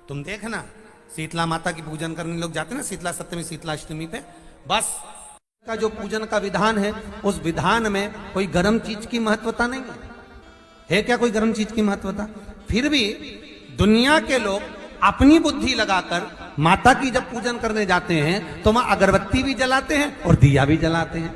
तुम देखना शीतला माता की पूजन करने लोग जाते हैं ना, शीतला सप्तमी शीतला अष्टमी पे, बस का जो पूजन का विधान है उस विधान में कोई गर्म चीज की महत्वता नहीं है क्या? कोई गर्म चीज की महत्वता? फिर भी दुनिया के लोग अपनी बुद्धि लगाकर माता की जब पूजन करने जाते हैं तो वहां अगरबत्ती भी जलाते हैं और दिया भी जलाते हैं।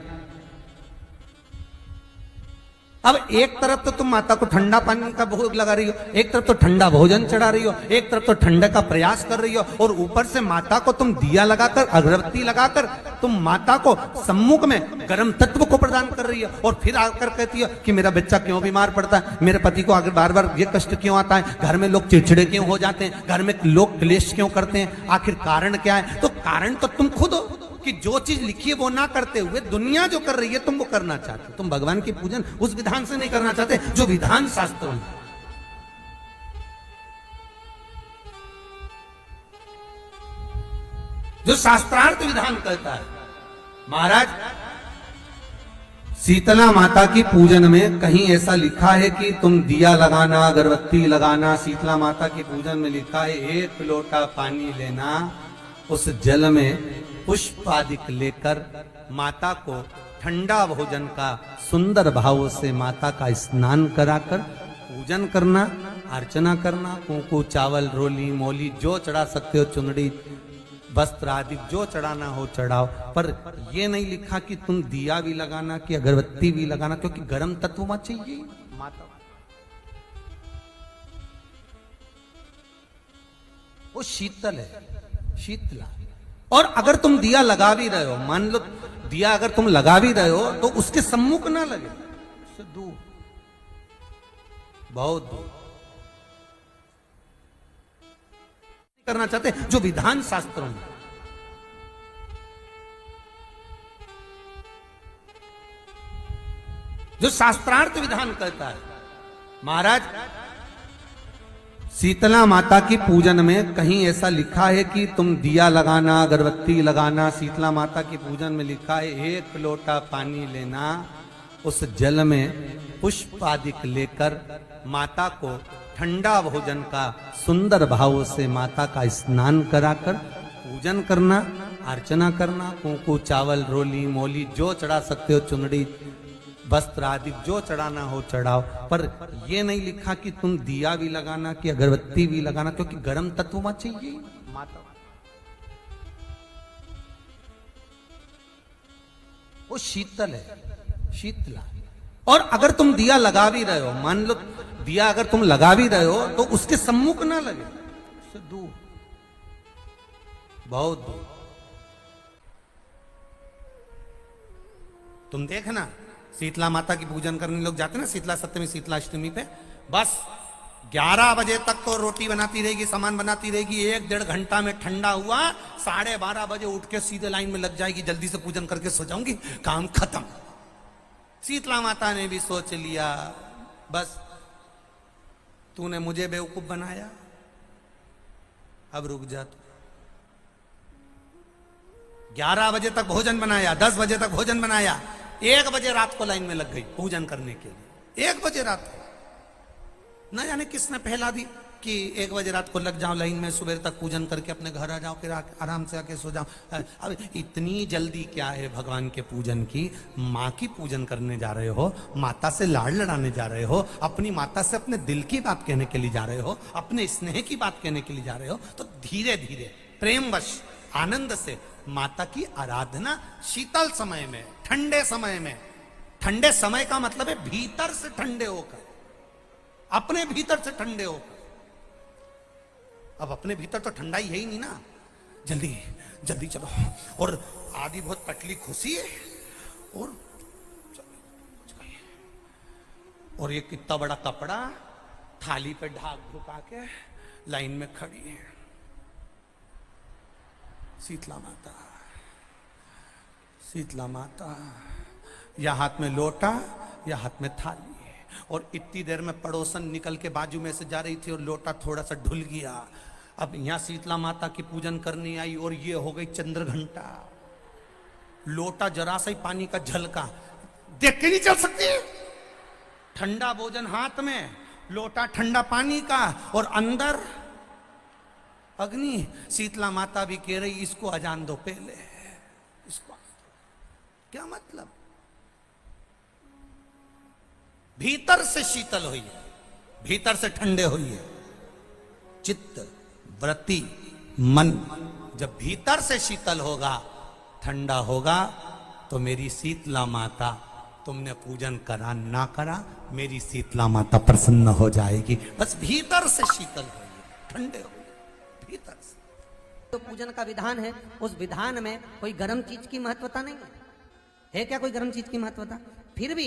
अब एक तरफ तो तुम माता को ठंडा पानी का भोग लगा रही हो, एक तरफ तो ठंडा भोजन चढ़ा रही हो, एक तरफ तो ठंडे का प्रयास कर रही हो, और ऊपर से माता को तुम दिया लगाकर अगरबत्ती लगाकर तुम माता को सम्मुख में गर्म तत्व को प्रदान कर रही हो, और फिर आकर कहती हो कि मेरा बच्चा क्यों बीमार पड़ता है, मेरे पति को आगे बार बार ये कष्ट क्यों आता है, घर में लोग चिड़चिड़े क्यों हो जाते हैं, घर में लोग क्लेश क्यों करते हैं, आखिर कारण क्या है? तो कारण तो तुम खुद हो कि जो चीज लिखी है वो ना करते हुए दुनिया जो कर रही है तुम वो करना चाहते हो। तुम भगवान की पूजन उस विधान से नहीं करना चाहते जो विधान शास्त्रों में। जो शास्त्रार्थ विधान कहता है। महाराज शीतला माता की पूजन में कहीं ऐसा लिखा है कि तुम दिया लगाना, अगरबत्ती लगाना, शीतला माता की पूजन में लिखा है 1 लोटा पानी लेना, उस जल में पुष्प आदिक लेकर माता को ठंडा भोजन का सुंदर भाव से माता का स्नान कराकर पूजन करना, अर्चना करना, कुंकू चावल रोली मोली जो चढ़ा सकते हो, चुनड़ी वस्त्र आदि जो चढ़ाना हो चढ़ाओ, पर यह नहीं लिखा कि तुम दिया भी लगाना कि अगरबत्ती भी लगाना, क्योंकि गर्म तत्व मत चाहिए माता, वो शीतल है, शीतला। और अगर तुम दिया लगा भी रहे हो, मान लो दिया अगर तुम लगा भी रहे हो तो उसके सम्मुख ना लगे, उससे दूर, बहुत दूर करना चाहते जो विधान शास्त्रों में। जो शास्त्रार्थ विधान कहता है। महाराज शीतला माता की पूजन में कहीं ऐसा लिखा है कि तुम दिया लगाना, अगरबत्ती लगाना, शीतला माता की पूजन में लिखा है 1 लोटा पानी लेना, उस जल में पुष्प आदिक लेकर माता को ठंडा भोजन का सुंदर भाव से माता का स्नान कराकर पूजन करना, अर्चना करना, कुंकू चावल रोली मोली जो चढ़ा सकते हो, चुनड़ी वस्त्र आदि जो चढ़ाना हो चढ़ाओ, पर यह नहीं लिखा कि तुम दिया भी लगाना कि अगरबत्ती भी लगाना, क्योंकि गर्म तत्व मत चाहिए माता, वो शीतल है, शीतला। और अगर तुम दिया लगा भी रहे हो, मान लो दिया अगर तुम लगा भी रहे हो तो उसके सम्मुख ना लगे, उससे दूर, बहुत दूर। तुम देखना शीतला माता की पूजन करने लोग जाते हैं ना, शीतला सप्तमी शीतला अष्टमी पे, बस 11 बजे तक तो रोटी बनाती रहेगी, सामान बनाती रहेगी, 1-1.5 घंटा में ठंडा हुआ, 12:30 बजे उठ के सीधे लाइन में लग जाएगी, जल्दी से पूजन करके सो जाऊंगी, काम खत्म। शीतला माता ने भी सोच लिया बस तूने मुझे बेवकूफ बनाया, अब रुक जा तू। 11 बजे तक भोजन बनाया, 10 बजे तक भोजन बनाया, 1 बजे रात को लाइन में लग गई पूजन करने के लिए। 1 बजे रात को न जाने किसने पहला दी कि 1 बजे रात को लग जाओ लाइन में, सुबह तक पूजन करके अपने घर आ जाओ, फिर आराम से आके सो जाओ। अब इतनी जल्दी क्या है भगवान के पूजन की? माँ की पूजन करने जा रहे हो, माता से लाड़ लड़ाने जा रहे हो, अपनी माता से अपने दिल की बात कहने के लिए जा रहे हो, अपने स्नेह की बात कहने के लिए जा रहे हो, तो धीरे धीरे प्रेमवश आनंद से माता की आराधना शीतल समय में, ठंडे समय में। ठंडे समय का मतलब है भीतर से ठंडे होकर, अपने भीतर से ठंडे होकर। अब अपने भीतर तो ठंडा ही है ही नहीं ना, जल्दी जल्दी चलो, और आदि बहुत पतली खुशी है, और ये कितना बड़ा कपड़ा थाली पे ढाक ढुका के लाइन में खड़ी है शीतला माता। शीतला माता या हाथ में लोटा या हाथ में थाली, और इतनी देर में पड़ोसन निकल के बाजू में से जा रही थी और लोटा थोड़ा सा ढुल गया। अब यहां शीतला माता की पूजन करनी आई और ये हो गई चंद्र घंटा, लोटा जरा सा ही पानी का झलका, देख के नहीं चल सकती। ठंडा भोजन हाथ में, लोटा ठंडा पानी का, और अंदर अग्नि शीतला माता भी कह रही इसको अजान दो पहले, इसको क्या मतलब? भीतर से शीतल हुई है, भीतर से ठंडे हुई है। चित्त वृत्ति मन जब भीतर से शीतल होगा, ठंडा होगा, तो मेरी शीतला माता, तुमने पूजन करा ना करा, मेरी शीतला माता प्रसन्न हो जाएगी। बस भीतर से शीतल होइए, ठंडे होइए भीतर से। तो पूजन का विधान है, उस विधान में कोई गर्म चीज की महत्वता नहीं है क्या? कोई गर्म चीज की महत्वता? फिर भी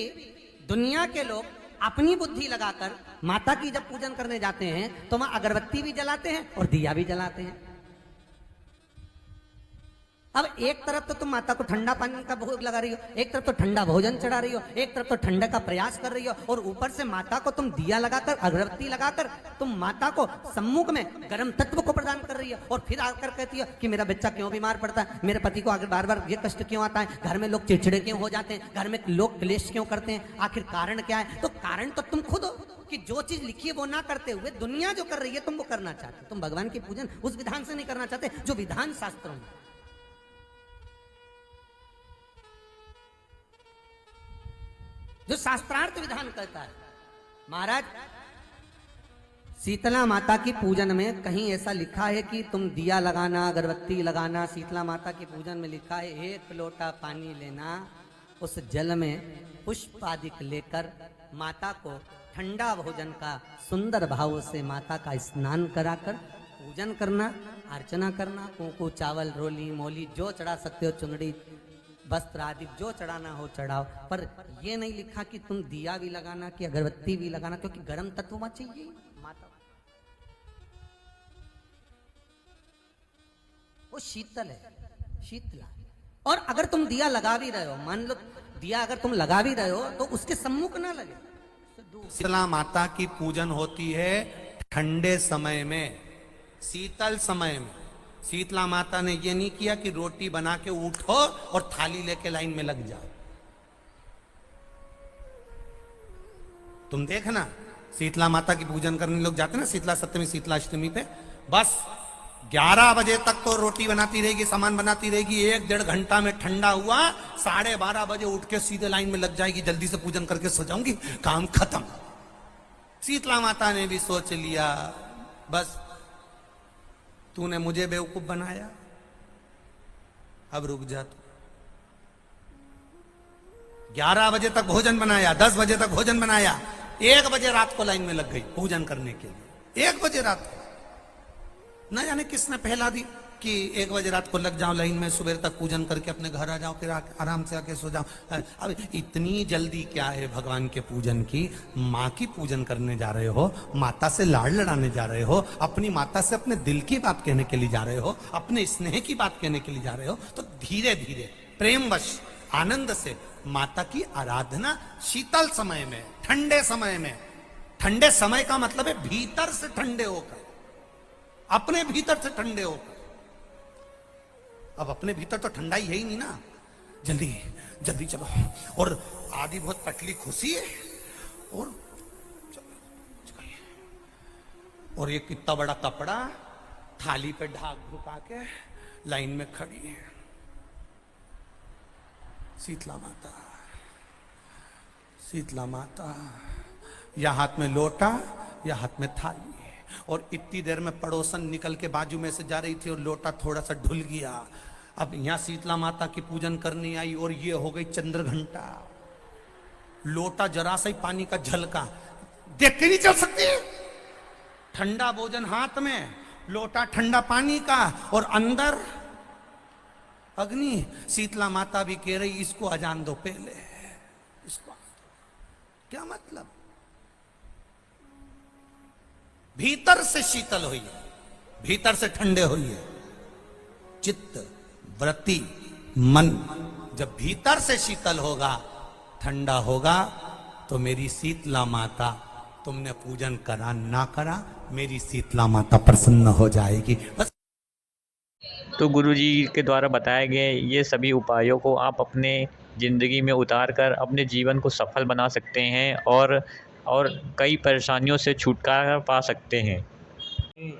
दुनिया के लोग अपनी बुद्धि लगाकर माता की जब पूजन करने जाते हैं तो वहां अगरबत्ती भी जलाते हैं और दिया भी जलाते हैं। अब एक तरफ तो तुम माता को ठंडा पानी का भोग लगा रही हो, एक तरफ तो ठंडा भोजन चढ़ा रही हो, एक तरफ तो ठंडा का प्रयास कर रही हो, और ऊपर से माता को तुम दिया लगाकर अगरबत्ती लगाकर तुम माता को सम्मुख में गर्म तत्व को प्रदान कर रही हो, और फिर आकर कहती हो कि मेरा बच्चा क्यों बीमार पड़ता है, मेरे पति को आगे बार बार ये कष्ट क्यों आता है, घर में लोग चिड़चिड़े क्यों हो जाते हैं, घर में लोग क्लेश क्यों करते हैं, आखिर कारण क्या है? तो कारण तो तुम खुद हो कि जो चीज लिखी है वो ना करते हुए दुनिया जो कर रही है तुम वो करना चाहते हो। तुम भगवान की पूजन उस विधान से नहीं करना चाहते जो विधान शास्त्रों में। जो शास्त्रार्थ विधान कहता है। महाराज शीतला माता की पूजन में कहीं ऐसा लिखा है कि तुम दिया लगाना, अगरबत्ती लगाना? शीतला माता की पूजन में लिखा है एक लोटा पानी लेना, उस जल में पुष्प आदि लेकर माता को ठंडा भोजन का सुंदर भाव से माता का स्नान कराकर पूजन करना, अर्चना करना, कुंकू चावल रोली मोली जो चढ़ा सकते हो, चुनड़ी वस्त्र आदि जो चढ़ाना हो चढ़ाओ, पर ये नहीं लिखा कि तुम दिया भी लगाना कि अगरबत्ती भी लगाना, क्योंकि गर्म तत्व वहां चाहिए माता, वो शीतल है, शीतला। और अगर तुम दिया लगा भी रहे हो, मान लो दिया अगर तुम लगा भी रहे हो तो उसके सम्मुख ना लगे। शीतला माता की पूजन होती है ठंडे समय में, शीतल समय में। शीतला माता ने ये नहीं किया कि रोटी बना के उठो और थाली लेके लाइन में लग जाओ। तुम देखना शीतला माता की पूजन करने लोग जाते ना शीतला सप्तमी शीतला अष्टमी पे, बस 11 बजे तक तो रोटी बनाती रहेगी, सामान बनाती रहेगी, 1-1.5 घंटा में ठंडा हुआ, 12:30 बजे उठ के सीधे लाइन में लग जाएगी, जल्दी से पूजन करके सो जाऊंगी, काम खत्म। शीतला माता ने भी सोच लिया बस तूने मुझे बेवकूफ बनाया, अब रुक जा तू। 11 बजे तक भोजन बनाया, 10 बजे तक भोजन बनाया, 1 बजे रात को लाइन में लग गई पूजन करने के लिए। 1 बजे रात को न जाने किसने पहला दी कि 1 बजे रात को लग जाओ लाइन में, सुबह तक पूजन करके अपने घर आ जाओ, फिर आराम से आके सो जाओ। अब इतनी जल्दी क्या है भगवान के पूजन की? माँ की पूजन करने जा रहे हो, माता से लाड़ लड़ाने जा रहे हो, अपनी माता से अपने दिल की बात कहने के लिए जा रहे हो, अपने स्नेह की बात कहने के लिए जा रहे हो, तो धीरे धीरे प्रेमवश आनंद से माता की आराधना शीतल समय में, ठंडे समय में। ठंडे समय का मतलब है भीतर से ठंडे होकर, अपने भीतर से ठंडे होकर। अब अपने भीतर तो ठंडा ही है ही नहीं ना, जल्दी जल्दी चलो, और आधी बहुत पतली खुशी है, और और ये कितना बड़ा कपड़ा थाली पे ढाक ढुका के लाइन में खड़ी है शीतला माता। शीतला माता या हाथ में लोटा या हाथ में थाली, और इतनी देर में पड़ोसन निकल के बाजू में से जा रही थी और लोटा थोड़ा सा ढुल गया। अब यहां शीतला माता की पूजन करनी आई और ये हो गई चंद्र घंटा, लोटा जरा सा ही पानी का झलका, देख के नहीं चल सकती। ठंडा भोजन हाथ में, लोटा ठंडा पानी का, और अंदर अग्नि। शीतला माता भी कह रही इसको अजान दो पहले, इसको क्या मतलब? भीतर से शीतल हुई है, भीतर से ठंडे हुई है। चित्त वृत्ति मन जब भीतर से शीतल होगा, ठंडा होगा, तो मेरी शीतला माता, तुमने पूजन करा ना करा, मेरी शीतला माता प्रसन्न हो जाएगी। बस। तो गुरुजी के द्वारा बताए गए ये सभी उपायों को आप अपने ज़िंदगी में उतार कर अपने जीवन को सफल बना सकते हैं और कई परेशानियों से छुटकारा पा सकते हैं।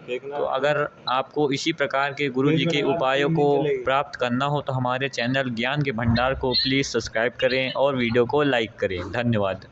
तो अगर आपको इसी प्रकार के गुरु जी के उपायों को प्राप्त करना हो तो हमारे चैनल ज्ञान के भंडार को प्लीज़ सब्सक्राइब करें और वीडियो को लाइक करें। धन्यवाद।